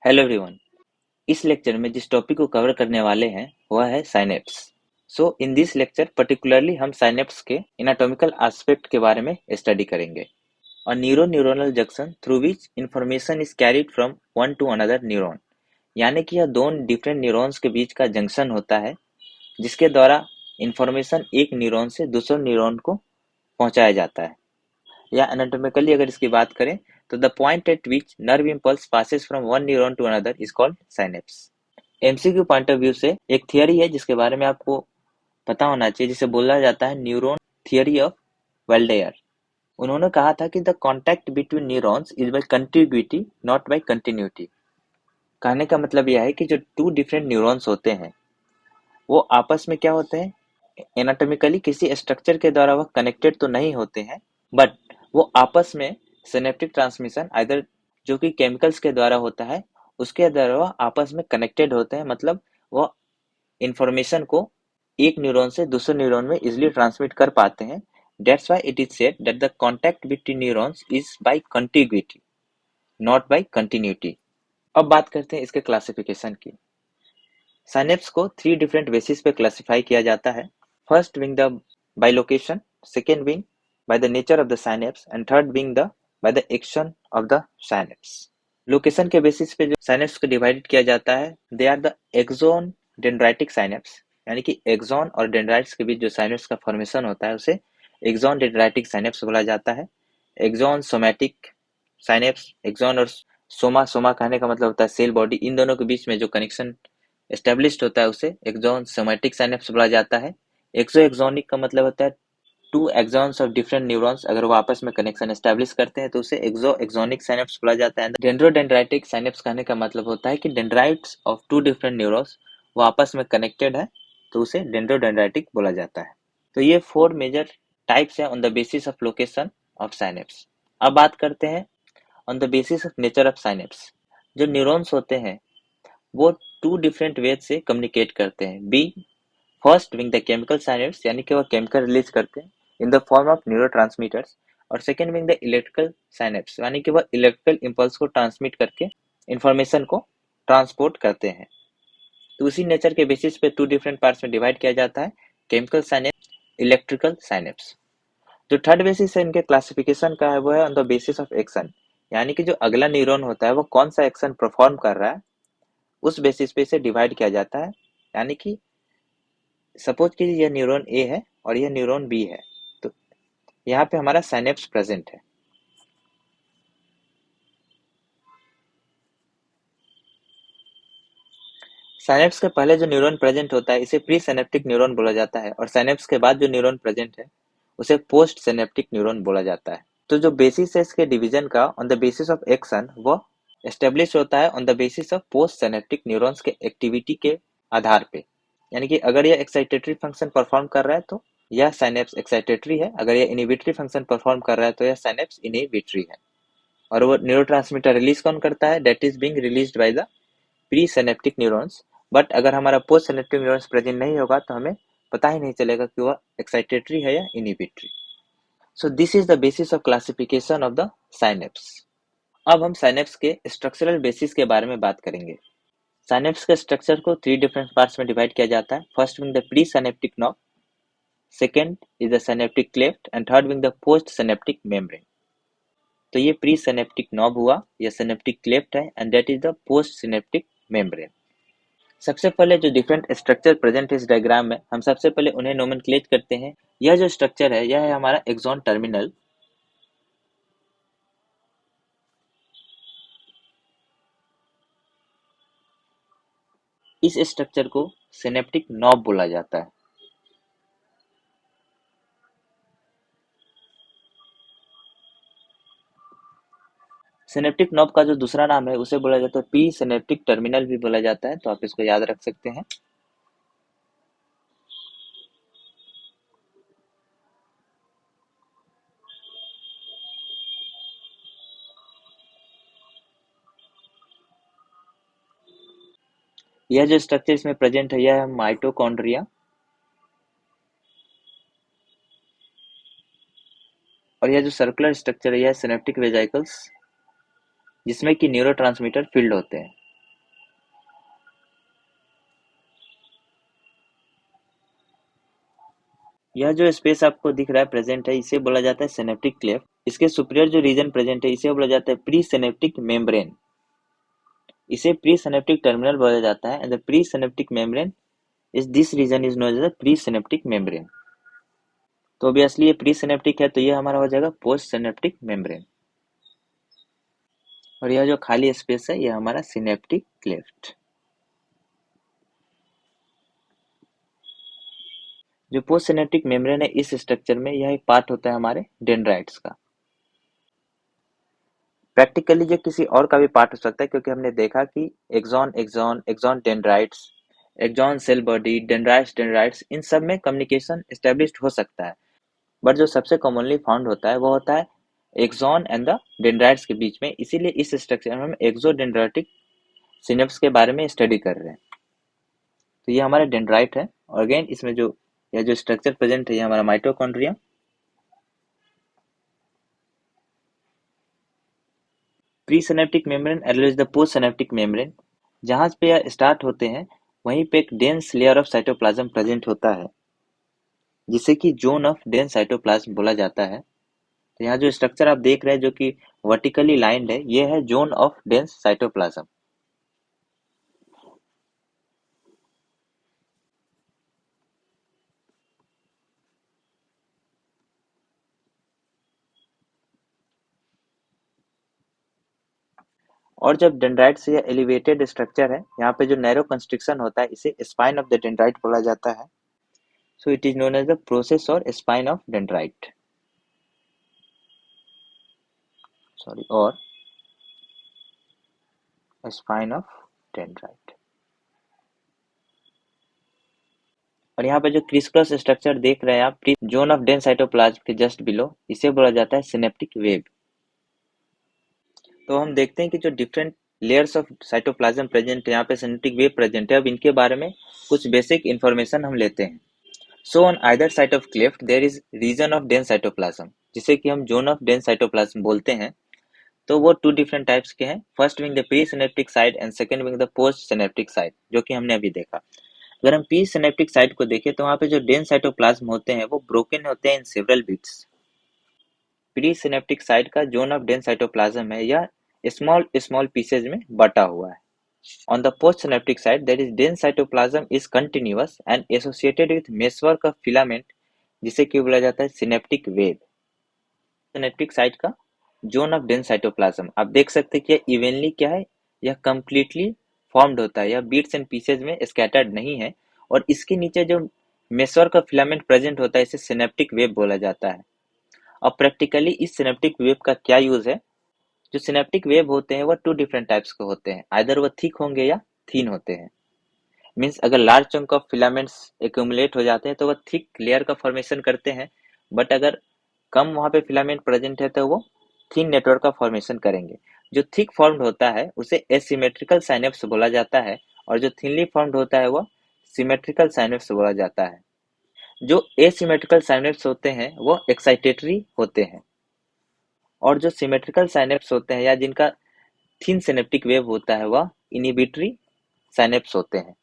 Hello everyone. इस lecture में जिस टॉपिक को कवर करने वाले हैं वह है synapse. So in this lecture particularly हम साइनेप्स के एनाटॉमिकल एस्पेक्ट के बारे में स्टडी करेंगे। और neuronal junction through which information is carried from one two another neuron, यानी कि यह दोनों डिफरेंट न्यूरॉन्स के बीच का जंक्शन होता है जिसके द्वारा इंफॉर्मेशन एक न्यूरॉन से दूसरे न्यूरॉन को पहुंचाया जाता है। या एनाटॉमिकली अगर इसकी बात करें तो the point at which nerve impulse passes from one neuron to another is called synapse. MCQ point of view से एक थियरी है जिसके बारे में आपको पता होना चाहिए, जिसे बोला जाता है न्यूरॉन थियरी ऑफ वेल्डेयर। उन्होंने कहा था कि the contact between neurons is by contiguity not by continuity. कहने का मतलब यह है कि जो टू डिफरेंट न्यूरॉन्स होते हैं वो आपस में क्या होते हैं, एनाटॉमिकली किसी स्ट्रक्चर के द्वारा वह कनेक्टेड तो नहीं होते हैं, बट वो आपस में सिनेप्टिक ट्रांसमिशन आइदर जो कि केमिकल्स के द्वारा होता है उसके द्वारा वह आपस में कनेक्टेड होते हैं। मतलब वह इंफॉर्मेशन को एक न्यूरॉन से दूसरे न्यूरॉन में इजिली ट्रांसमिट कर पाते हैं। That's why it is said that the contact between neurons is by contiguity not by continuity. अब बात करते हैं इसके क्लासिफिकेशन की। साइनेप्स को थ्री डिफरेंट बेसिस पे क्लासिफाई किया जाता है। First being the by location, second being by the nature of the synapse and third being the by the action of the synapse। Location के बेसिस पे जो synapse को divided किया जाता है, they are the axon dendritic synapse, यानी कि axon और डेंड्राइट्स के बीच जो साइनेप्स का फॉर्मेशन होता है उसे एक्सोन डेंड्राइटिक साइनेप्स बोला जाता है। एक्सोन सोमैटिक साइनेप्स, एक्सोन और सोमा, सोमा कहने का मतलब होता है सेल बॉडी, इन दोनों के बीच में जो कनेक्शन एस्टेब्लिश्ड होता है उसे एक्सोन सोमैटिक साइनेप्स बोला जाता है। एक्सो एक्सोनिक का मतलब होता है two axons of different neurons अगर वो आपस में कनेक्शन एस्टेब्लिश करते हैं तो उसे एक्सो एक्सोनिक साइनेप्स बोला जाता है। डेंड्रोडेंड्राइटिक साइनेप्स कहने का मतलब होता है कि dendrites of two different neurons वो आपस में कनेक्टेड है तो उसे डेंड्रोडेंड्राइटिक बोला जाता है। तो ये फोर मेजर टाइप्स है on the basis of location of synapse. अब बात करते हैं on the basis of nature of synapse. जो न्यूरॉन्स होते हैं वो टू डिफरेंट वे से कम्युनिकेट करते हैं। Be first being the chemical synapse, यानी कि वह केमिकल रिलीज करते हैं in the form of neurotransmitters. और second being the electrical synapse, यानी कि वह इलेक्ट्रिकल इंपल्स को ट्रांसमिट करके इंफॉर्मेशन को ट्रांसपोर्ट करते हैं। तो उसी नेचर के बेसिस पे टू डिफरेंट पार्ट्स में डिवाइड किया जाता है, केमिकल साइनेप्स, इलेक्ट्रिकल साइनेप्स। जो थर्ड बेसिस है इनके क्लासिफिकेशन का है वो है on the basis of action, यानी कि जो अगला न्यूरॉन होता है वो कौन सा एक्शन परफॉर्म कर रहा है उस बेसिस पे इसे डिवाइड किया जाता है। यानी कि सपोज कीजिए यह न्यूरॉन ए है और यह न्यूरॉन बी है, तो यहाँ पे हमारा साइनेप्स प्रेजेंट है। साइनेप्स के पहले जो न्यूरॉन प्रेजेंट होता है इसे प्री सिनेप्टिक न्यूरॉन बोला जाता है, और साइनेप्स के बाद जो न्यूरॉन प्रेजेंट है उसे पोस्ट सिनेप्टिक न्यूरॉन बोला जाता है। तो जो बेसिस है इसके डिवीजन का on the basis of action वो एस्टेब्लिश होता है on the basis of post synaptic neurons के एक्टिविटी के आधार पे। यानी कि अगर यह एक्साइटेटरी फंक्शन परफॉर्म कर रहा है तो यह साइनेप्स एक्साइटेटरी है, अगर यह इनहिबिटरी फंक्शन परफॉर्म कर रहा है तो यह साइनेप्स इनहिबिटरी है। और वो न्यूरोट्रांसमीटर रिलीज कौन करता है, that is being released by the pre synaptic neurons. But अगर हमारा पोस्ट सिनेप्टिक न्यूरॉन्स प्रेजेंट नहीं होगा तो हमें पता ही नहीं चलेगा कि वह एक्साइटेटरी है या inhibitory. So this is the basis of classification of the synapse. अब हम साइनेप्स के स्ट्रक्चरल बेसिस के बारे में बात करेंगे। साइनेप्स के स्ट्रक्चर को थ्री डिफरेंट पार्ट्स में डिवाइड किया जाता है। First being the pre synaptic knob, second is the synaptic cleft and third wing the post synaptic membrane. तो ये प्री सिनेप्टिक नॉब हुआ, यह सिनेप्टिक क्लेफ्ट है and that is the post synaptic membrane. सबसे पहले जो डिफरेंट स्ट्रक्चर प्रेजेंट है इस डायग्राम में, हम सबसे पहले उन्हें नोमेनक्लेट करते हैं। यह जो स्ट्रक्चर है यह है हमारा एक्सॉन टर्मिनल। इस स्ट्रक्चर को सिनेप्टिक नॉब बोला जाता है। सिनेप्टिक नॉब का जो दूसरा नाम है उसे बोला जाता है प्री सिनेप्टिक टर्मिनल भी बोला जाता है, तो आप इसको याद रख सकते हैं। यह जो स्ट्रक्चर इसमें प्रेजेंट है यह है माइटोकॉन्ड्रिया, और यह जो सर्कुलर स्ट्रक्चर है यह सिनेप्टिक वेसिकल्स जिसमें कि न्यूरोट्रांसमीटर फील्ड होते हैं। यह जो स्पेस आपको दिख रहा है प्रेजेंट है, इसे बोला जाता है सिनेप्टिक क्लेफ्ट। इसके सुपीरियर जो रीजन प्रेजेंट है, इसे बोला जाता है प्री सिनेप्टिक मेम्ब्रेन। इसे प्री सिनेप्टिक टर्मिनल बोला जाता है and the pre synaptic membrane is this region is known as the pre synaptic membrane. तो ऑब्वियसली ये प्री सिनेप्टिक है, तो ये हमारा हो जाएगा पोस्ट सिनेप्टिक मेम्ब्रेन। और यह जो खाली स्पेस है, यह हमारा सिनेप्टिक क्लेफ्ट। जो पोस्ट सिनेप्टिक मेम्ब्रेन है, इस स्ट्रक्चर में यह एक पार्ट होता है हमारे डेंड्राइट्स का। प्रैक्टिकली जो किसी और का भी पार्ट हो सकता है, क्योंकि हमने देखा कि axon axon axon dendrites, axon cell body, dendrites dendrites, इन सब में कम्युनिकेशन एस्टेब्लिश्ड हो सकता है। बट जो सबसे कॉमनली फाउंड होता है वो होता है एक्सॉन एंड द डेंड्राइट्स के बीच में। इसीलिए इस स्ट्रक्चर में हम एक्सोडेंड्राइटिक सिनेप्स के बारे में स्टडी कर रहे हैं। तो ये हमारा डेंड्राइट है, और अगेन इसमें जो यह जो स्ट्रक्चर प्रेजेंट है, ये हमारा mitochondria. Pre synaptic membrane as the post synaptic membrane, जहां पे यह स्टार्ट होते हैं वहीं पे एक dense layer of cytoplasm present होता है, जिसे कि जोन ऑफ डेंस साइटोप्लाज्म बोला जाता है। तो यहाँ जो स्ट्रक्चर आप देख रहे हैं जो कि वर्टिकली लाइंड है, ये है जोन ऑफ डेंस साइटोप्लाज्म। और जब डेंड्राइट से यह एलिवेटेड स्ट्रक्चर है, यहाँ पे जो नैरो कंस्ट्रिक्शन होता है, इसे स्पाइन ऑफ द डेंड्राइट बोला जाता है। So it is known as the process और स्पाइन ऑफ डेंड्राइट, सॉरी, और स्पाइन ऑफ डेंड्राइट। और यहाँ पे जो क्रिस क्रॉस स्ट्रक्चर देख रहे हैं आप जोन ऑफ डेंस साइटोप्लाज्म के जस्ट बिलो, इसे बोला जाता है सिनेप्टिक वेब। तो हम देखते हैं कि जो different layers of cytoplasm present है, यहाँ पे सिनेप्टिक वेब प्रेजेंट है। अब इनके बारे में कुछ बेसिक इंफॉर्मेशन हम लेते हैं। So on either side of cleft there is region of dense cytoplasm, जिसे कि हम जोन ऑफ डेंस साइटोप्लाज्म बोलते हैं। तो वो टू डिफरेंट टाइप्स के हैं, first being the pre synaptic side and second wing the post synaptic side, जो कि हमने अभी देखा। अगर हम प्री सिनेप्टिक साइड को देखें तो वहाँ पे जो डेंस साइटोप्लाज्म होते हैं वो ब्रोकन होते हैं in several bits. Pre synaptic side का जोन ऑफ डेंस साइटोप्लाज्म है, या स्मॉल स्मॉल पीसेज में बटा हुआ है। On the postsynaptic side, that is dense cytoplasm is continuous and associated with meshwork of filament, जिसे कि बोला जाता है सिनेप्टिक वेब। सिनेप्टिक साइट का जोन ऑफ डेंस साइटोप्लाज्म आप देख सकते हैं कि यह इवनली क्या है, यह कंप्लीटली फॉर्म्ड होता है, यह बीट्स एंड पीसेज में स्कैटर्ड नहीं है। और इसके नीचे जो मेसवर्क ऑफ फिलामेंट प्रेजेंट होता है, इसे सिनेप्टिक वेब बोला जाता है। अब प्रैक्टिकली इस सिनेप्टिक वेब का क्या यूज है? जो सिनेप्टिक वेब होते हैं वो टू डिफरेंट टाइप्स के होते हैं, आइदर वो थिक होंगे या थीन होते हैं। मीन्स अगर large chunk of filaments accumulate हो जाते हैं तो वो थिक लेयर का फॉर्मेशन करते हैं, बट अगर कम वहां पे फिलामेंट प्रेजेंट है तो वो थिन नेटवर्क का फॉर्मेशन करेंगे। जो थिक फॉर्म्ड होता है उसे एसिमेट्रिकल साइनेप्स बोला जाता है, और जो थिनली फॉर्म्ड होता है वो सिमेट्रिकल साइनेप्स बोला जाता है। जो एसिमेट्रिकल साइनेप्स होते हैं वो एक्साइटेटरी होते हैं, और जो सिमेट्रिकल साइनेप्स होते हैं या जिनका थिन सिनेप्टिक वेव होता है वह इनिबिटरी साइनेप्स होते हैं।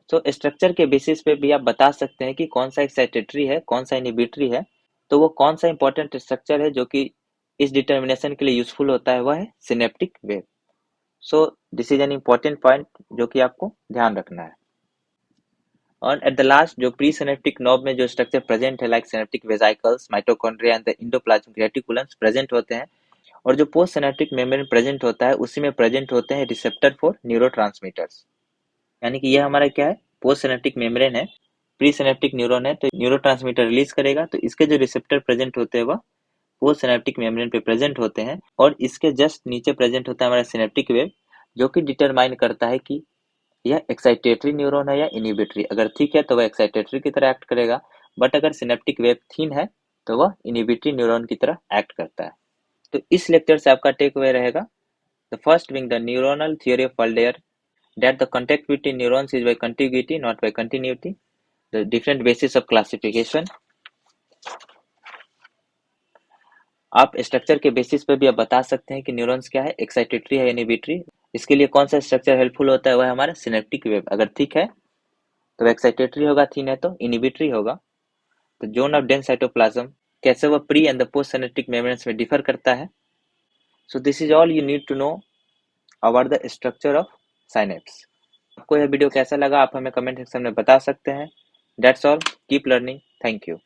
तो स्ट्रक्चर के बेसिस पे भी आप बता सकते हैं कि कौन सा एक्साइटेटरी है, कौन सा इनिबिटरी है। तो वो कौन सा इंपॉर्टेंट स्ट्रक्चर है जो कि इस डिटर्मिनेशन के लिए यूजफुल होता है, वह है synaptic wave. So this is an important point जो कि आपको ध्यान रखना है। और एट द लास्ट जो प्री सिनेप्टिक नॉब में जो स्ट्रक्चर प्रेजेंट है, like synaptic vesicles, mitochondria and the endoplasmic reticulums present होते हैं। और जो पोस्ट सिनेप्टिक मेम्ब्रेन प्रेजेंट होता है, उसी में प्रेजेंट होते हैं रिसेप्टर फॉर न्यूरोट्रांसमीटर्स। यानी कि यह हमारा क्या है, पोस्ट सिनेप्टिक मेम्ब्रेन है, प्री सिनेप्टिक न्यूरॉन है, तो न्यूरोट्रांसमीटर रिलीज करेगा, तो इसके जो रिसेप्टर प्रेजेंट होते हैं वह पोस्ट सिनेप्टिक मेम्ब्रेन पे प्रेजेंट होते हैं। और इसके जस्ट नीचे प्रेजेंट होता है हमारा सिनेप्टिक वेव, जो कि डिटरमाइन करता है कि यह एक्साइटेटरी न्यूरॉन है या इनिबिटरी। अगर ठीक है तो वह एक्साइटेटरी की तरह एक्ट करेगा, बट अगर सिनेप्टिक वेव थीन है तो वह इनिबिटरी न्यूरॉन की तरह एक्ट करता है। तो इस लेक्चर से आपका टेक अवे रहेगा, the first being the neuronal theory of Waldeyer, that the contact between neurons is by contiguity, not by continuity. The different basis of classification. आप स्ट्रक्चर के बेसिस पे भी आप बता सकते हैं कि न्यूरॉन्स क्या है, एक्साइटेटरी है, इनिबिटरी। इसके लिए कौन सा स्ट्रक्चर हेल्पफुल होता है, वह है हमारा सिनेप्टिक वेव। अगर थिक है तो एक्साइटेटरी होगा, थीन है तो इनिबिटरी होगा। तो जोन ऑफ डेंस साइटोप्लाज्म कैसे वह pre and the post synaptic membranes में डिफर करता है। So this is all you need to know about the structure of synapse. आपको यह वीडियो कैसा लगा आप हमें कमेंट सेक्शन में बता सकते हैं। That's all, keep learning, thank you.